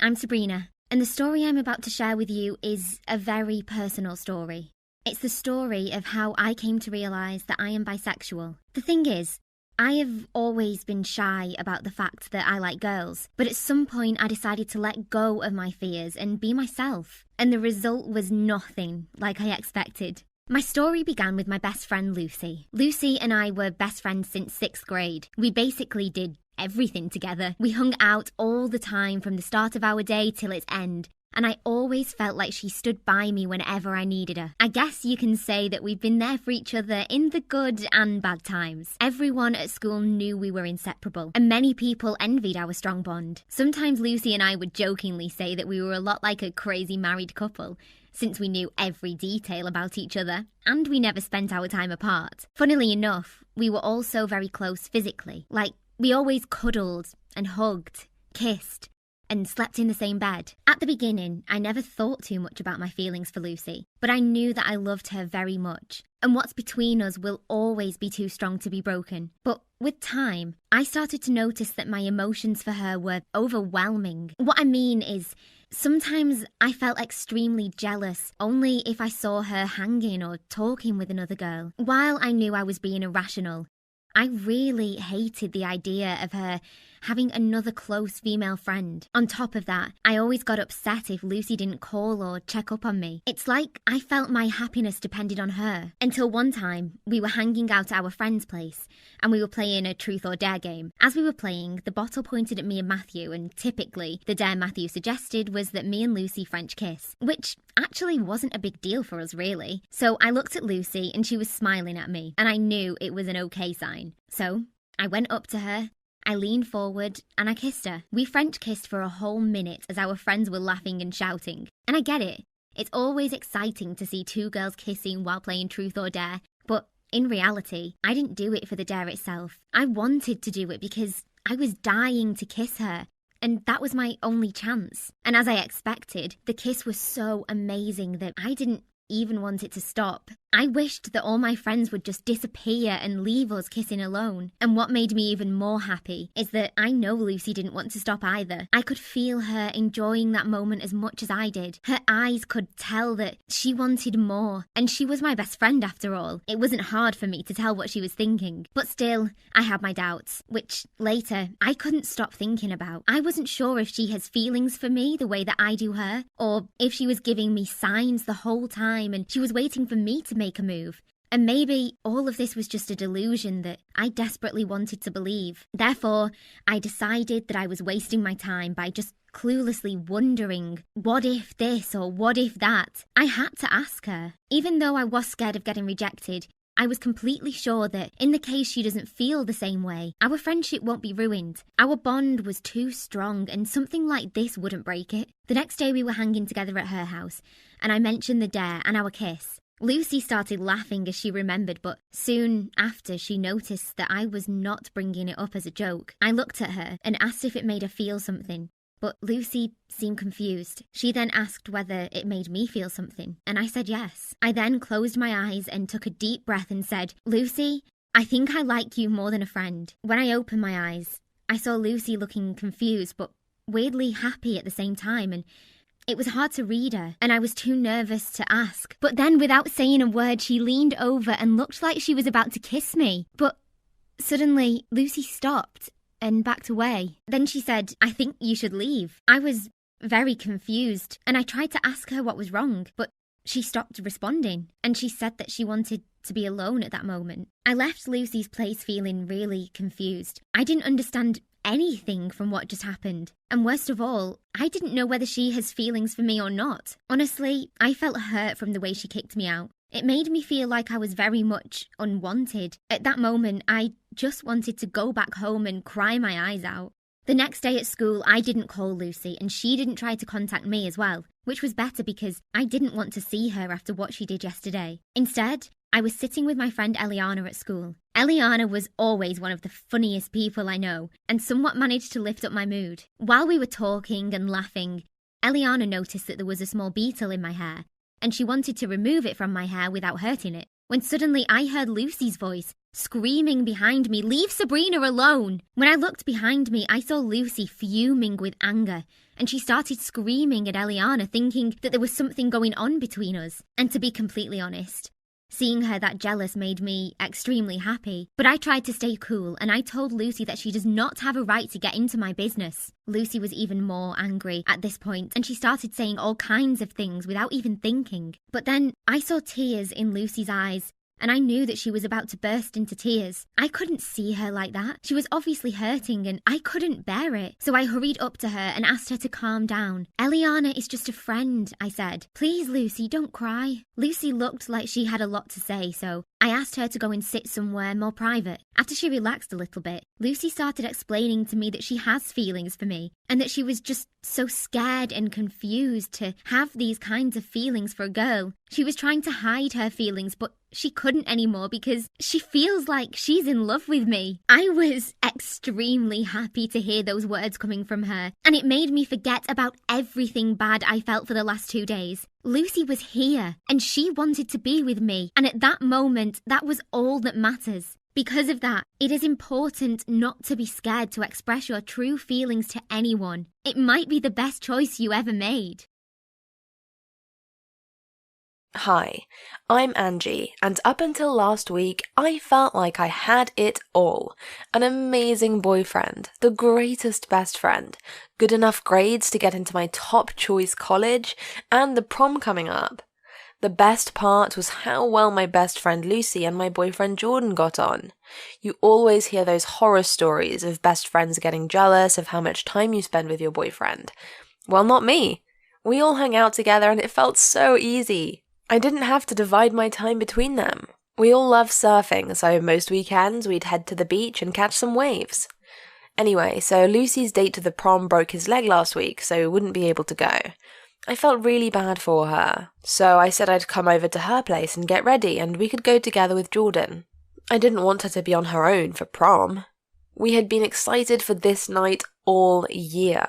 I'm Sabrina, and the story I'm about to share with you is a very personal story. It's the story of how I came to realise that I am bisexual. The thing is, I have always been shy about the fact that I like girls, but at some point I decided to let go of my fears and be myself, and the result was nothing like I expected. My story began with my best friend Lucy. Lucy and I were best friends since 6th grade. We basically did everything together. We hung out all the time from the start of our day till its end, and I always felt like she stood by me whenever I needed her. I guess you can say that we've been there for each other in the good and bad times. Everyone at school knew we were inseparable, and many people envied our strong bond. Sometimes Lucy and I would jokingly say that we were a lot like a crazy married couple, since we knew every detail about each other, and we never spent our time apart. Funnily enough, we were also very close physically. Like, we always cuddled and hugged, kissed, and slept in the same bed. At the beginning, I never thought too much about my feelings for Lucy, but I knew that I loved her very much, and what's between us will always be too strong to be broken. But with time, I started to notice that my emotions for her were overwhelming. What I mean is, sometimes I felt extremely jealous only if I saw her hanging or talking with another girl. While I knew I was being irrational, I really hated the idea of her having another close female friend. On top of that, I always got upset if Lucy didn't call or check up on me. It's like I felt my happiness depended on her. Until one time, we were hanging out at our friend's place, and we were playing a truth or dare game. As we were playing, the bottle pointed at me and Matthew, and typically, the dare Matthew suggested was that me and Lucy French kiss, which actually wasn't a big deal for us, really. So I looked at Lucy, and she was smiling at me, and I knew it was an okay sign. So I went up to her, I leaned forward, and I kissed her. We French kissed for a whole minute as our friends were laughing and shouting. And I get it. It's always exciting to see two girls kissing while playing truth or dare, but in reality, I didn't do it for the dare itself. I wanted to do it because I was dying to kiss her, and that was my only chance. And as I expected, the kiss was so amazing that I didn't even want it to stop. I wished that all my friends would just disappear and leave us kissing alone. And what made me even more happy is that I know Lucy didn't want to stop either. I could feel her enjoying that moment as much as I did. Her eyes could tell that she wanted more, and she was my best friend after all. It wasn't hard for me to tell what she was thinking. But still, I had my doubts, which later I couldn't stop thinking about. I wasn't sure if she has feelings for me the way that I do her, or if she was giving me signs the whole time and she was waiting for me to make a move. And maybe all of this was just a delusion that I desperately wanted to believe. Therefore, I decided that I was wasting my time by just cluelessly wondering, what if this or what if that? I had to ask her. Even though I was scared of getting rejected, I was completely sure that in the case she doesn't feel the same way, our friendship won't be ruined. Our bond was too strong, and something like this wouldn't break it. The next day we were hanging together at her house, and I mentioned the dare and our kiss. Lucy started laughing as she remembered, but soon after she noticed that I was not bringing it up as a joke. I looked at her and asked if it made her feel something, but Lucy seemed confused. She then asked whether it made me feel something, and I said yes. I then closed my eyes and took a deep breath and said, "Lucy, I think I like you more than a friend." When I opened my eyes, I saw Lucy looking confused but weirdly happy at the same time, and it was hard to read her, and I was too nervous to ask. But then, without saying a word, she leaned over and looked like she was about to kiss me. But suddenly, Lucy stopped and backed away. Then she said, "I think you should leave." I was very confused, and I tried to ask her what was wrong, but she stopped responding, and she said that she wanted to be alone at that moment. I left Lucy's place feeling really confused. I didn't understand anything from what just happened. And worst of all, I didn't know whether she has feelings for me or not. Honestly, I felt hurt from the way she kicked me out. It made me feel like I was very much unwanted. At that moment, I just wanted to go back home and cry my eyes out. The next day at school, I didn't call Lucy, and she didn't try to contact me as well, which was better because I didn't want to see her after what she did yesterday. Instead, I was sitting with my friend Eliana at school. Eliana was always one of the funniest people I know, and somewhat managed to lift up my mood. While we were talking and laughing, Eliana noticed that there was a small beetle in my hair, and she wanted to remove it from my hair without hurting it, when suddenly I heard Lucy's voice, screaming behind me, "Leave Sabrina alone!" When I looked behind me, I saw Lucy fuming with anger, and she started screaming at Eliana, thinking that there was something going on between us. And to be completely honest, seeing her that jealous made me extremely happy. But I tried to stay cool, and I told Lucy that she does not have a right to get into my business. Lucy was even more angry at this point, and she started saying all kinds of things without even thinking. But then I saw tears in Lucy's eyes, and I knew that she was about to burst into tears. I couldn't see her like that. She was obviously hurting, and I couldn't bear it. So I hurried up to her and asked her to calm down. Eliana is just a friend, I said. Please, Lucy, don't cry. Lucy looked like she had a lot to say, so I asked her to go and sit somewhere more private. After she relaxed a little bit, Lucy started explaining to me that she has feelings for me, and that she was just so scared and confused to have these kinds of feelings for a girl. She was trying to hide her feelings, but she couldn't anymore because she feels like she's in love with me. I was extremely happy to hear those words coming from her, and it made me forget about everything bad I felt for the last 2 days. Lucy was here, and she wanted to be with me, and at that moment, that was all that matters. Because of that, it is important not to be scared to express your true feelings to anyone. It might be the best choice you ever made. Hi, I'm Angie, and up until last week, I felt like I had it all. An amazing boyfriend, the greatest best friend, good enough grades to get into my top choice college, and the prom coming up. The best part was how well my best friend Lucy and my boyfriend Jordan got on. You always hear those horror stories of best friends getting jealous of how much time you spend with your boyfriend. Well, not me. We all hung out together and it felt so easy. I didn't have to divide my time between them. We all love surfing, so most weekends we'd head to the beach and catch some waves. Anyway, so Lucy's date to the prom broke his leg last week, so he wouldn't be able to go. I felt really bad for her, so I said I'd come over to her place and get ready and we could go together with Jordan. I didn't want her to be on her own for prom. We had been excited for this night all year.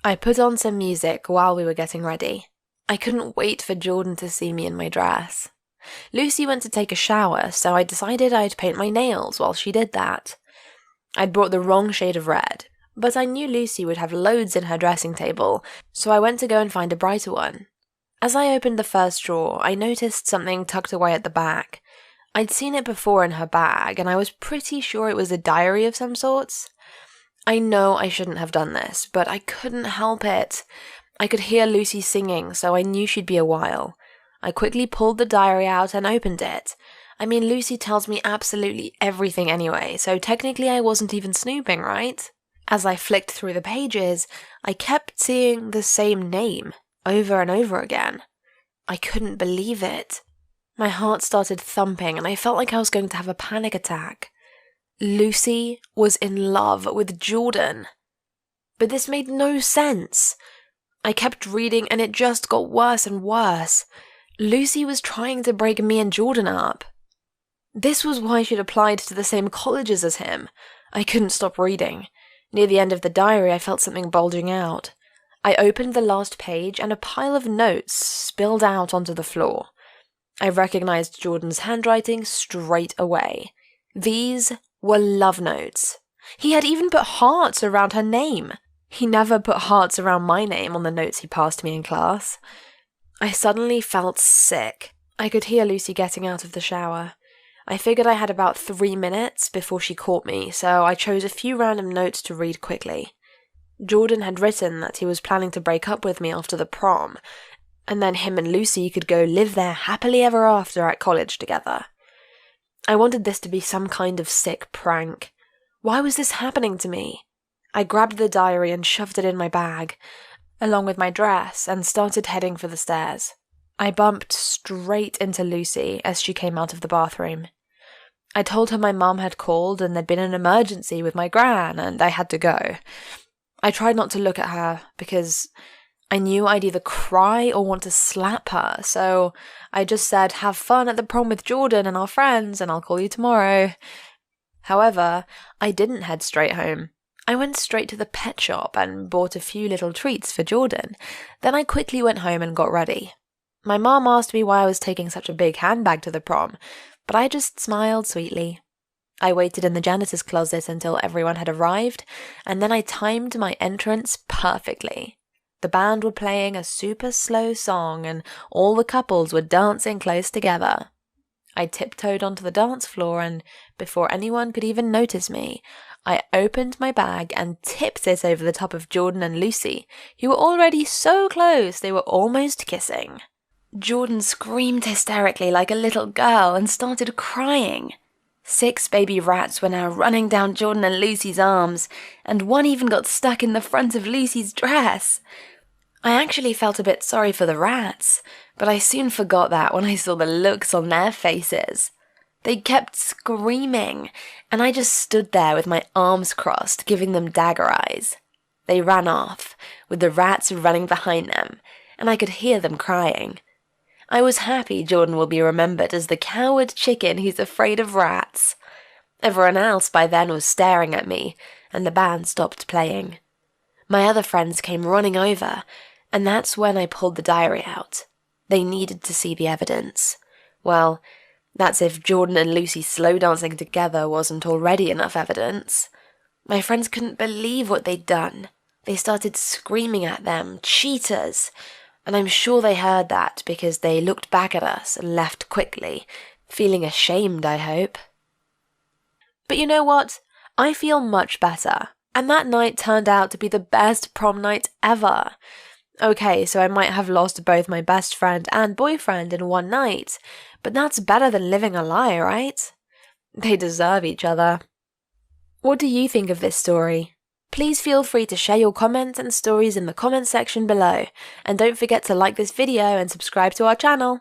I put on some music while we were getting ready. I couldn't wait for Jordan to see me in my dress. Lucy went to take a shower, so I decided I'd paint my nails while she did that. I'd brought the wrong shade of red, but I knew Lucy would have loads in her dressing table, so I went to go and find a brighter one. As I opened the first drawer, I noticed something tucked away at the back. I'd seen it before in her bag, and I was pretty sure it was a diary of some sorts. I know I shouldn't have done this, but I couldn't help it. I could hear Lucy singing, so I knew she'd be a while. I quickly pulled the diary out and opened it. I mean, Lucy tells me absolutely everything anyway, so technically I wasn't even snooping, right? As I flicked through the pages, I kept seeing the same name over and over again. I couldn't believe it. My heart started thumping and I felt like I was going to have a panic attack. Lucy was in love with Jordan. But this made no sense. I kept reading and it just got worse and worse. Lucy was trying to break me and Jordan up. This was why she'd applied to the same colleges as him. I couldn't stop reading. Near the end of the diary, I felt something bulging out. I opened the last page and a pile of notes spilled out onto the floor. I recognized Jordan's handwriting straight away. These were love notes. He had even put hearts around her name. He never put hearts around my name on the notes he passed me in class. I suddenly felt sick. I could hear Lucy getting out of the shower. I figured I had about 3 minutes before she caught me, so I chose a few random notes to read quickly. Jordan had written that he was planning to break up with me after the prom, and then him and Lucy could go live there happily ever after at college together. I wanted this to be some kind of sick prank. Why was this happening to me? I grabbed the diary and shoved it in my bag, along with my dress, and started heading for the stairs. I bumped straight into Lucy as she came out of the bathroom. I told her my mum had called and there'd been an emergency with my gran and I had to go. I tried not to look at her because I knew I'd either cry or want to slap her, so I just said, "Have fun at the prom with Jordan and our friends and I'll call you tomorrow." However, I didn't head straight home. I went straight to the pet shop and bought a few little treats for Jordan. Then I quickly went home and got ready. My mom asked me why I was taking such a big handbag to the prom, but I just smiled sweetly. I waited in the janitor's closet until everyone had arrived, and then I timed my entrance perfectly. The band were playing a super slow song and all the couples were dancing close together. I tiptoed onto the dance floor and, before anyone could even notice me, I opened my bag and tipped it over the top of Jordan and Lucy, who were already so close they were almost kissing. Jordan screamed hysterically like a little girl and started crying. 6 baby rats were now running down Jordan and Lucy's arms, and one even got stuck in the front of Lucy's dress. I actually felt a bit sorry for the rats, but I soon forgot that when I saw the looks on their faces. They kept screaming, and I just stood there with my arms crossed, giving them dagger eyes. They ran off, with the rats running behind them, and I could hear them crying. I was happy Jordan will be remembered as the coward chicken who's afraid of rats. Everyone else by then was staring at me, and the band stopped playing. My other friends came running over, and that's when I pulled the diary out. They needed to see the evidence. Well, that's if Jordan and Lucy slow dancing together wasn't already enough evidence. My friends couldn't believe what they'd done. They started screaming at them, cheaters, and I'm sure they heard that because they looked back at us and left quickly, feeling ashamed, I hope. But you know what? I feel much better, and that night turned out to be the best prom night ever. Okay, so I might have lost both my best friend and boyfriend in one night, but that's better than living a lie, right? They deserve each other. What do you think of this story? Please feel free to share your comments and stories in the comments section below, and don't forget to like this video and subscribe to our channel.